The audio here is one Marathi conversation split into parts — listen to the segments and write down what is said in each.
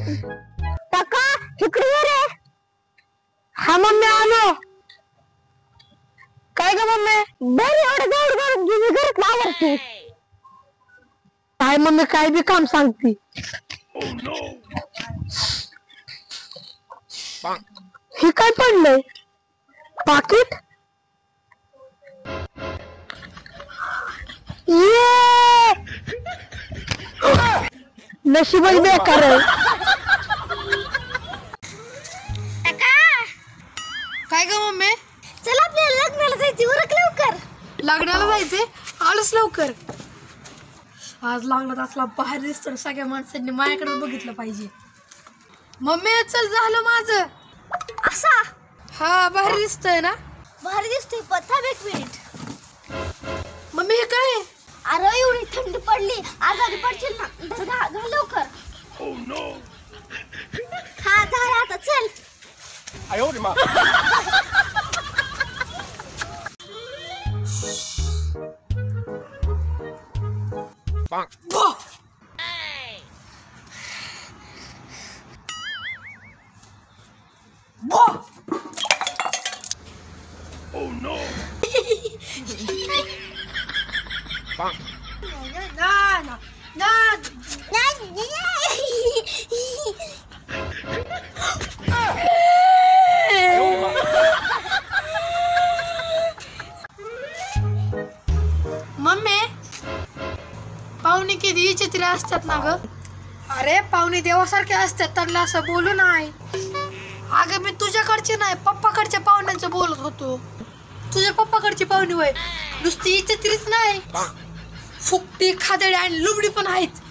काका इकडे ये रे. हा मम्मी आलो. काय ग मम्मी? बरं एवढं गौड गौड तुझी घरात आवडते काय मम्मी? काय बी काम सांगते. हे काय पडलंय? पाकिट? ये नशीबच बेकार आहे. काय ग मम्मी? चल आपल्याला लग्नाला जायचं. उरक लवकर. लग्नाला जायचे? आलोच लवकर. आज लग्नात असला बाहेर दिसतो, सगळ्या माणसांनी माझ्याकडे बघितलं पाहिजे. मम्मी चल झालं माझं. असा हा बाहेर दिसतोय ना? भारी दिसतोय. पत्ता एक मिनिट. मम्मी हे काय? अरे एवढी थंडी पडली, आजारी पडशील ना. घाल लवकर. हा झालं आता. चल. मम्मी पाहुणे किती विचित्र असतात ना ग. अरे पाहुणे देवासारखे असतात, त्यांना असं बोलू नाही. अगं मी तुझ्याकडचे नाही, पप्पाकडच्या पाहुण्यांचं बोलत होतो. तुझ्या पप्पाकडची पाहुणी वय नुसती विचित्रीच नाही, फुकटी खादडी आणि लुबडी पण आहेत.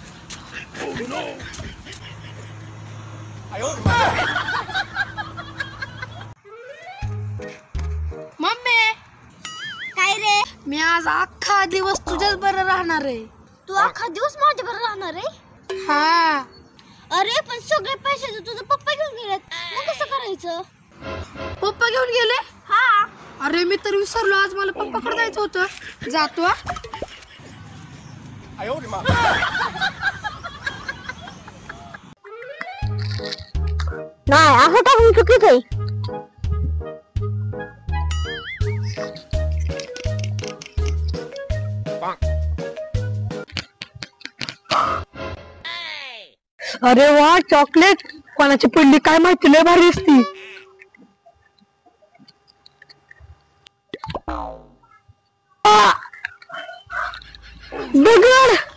मम्मी काय रे? मी आज अख्खा दिवस तुझ्याच बरं राहणार आहे. तू अख्खा दिवस माझ्या बरोबर राहणार आहे? हा. अरे पण सगळे पैसे तुझा पप्पा घेऊन गेलेत, मग कसं करायचं? पप्पा घेऊन गेले? हा. अरे मी तर विसरलो, आज मला पप्पाकडे जायचं होतं. जातो. नाही असं टाकून चुकीच आहे. अरे वा चॉकलेट. कोणाची पडली काय माहिती, लय भारी असती. दगड.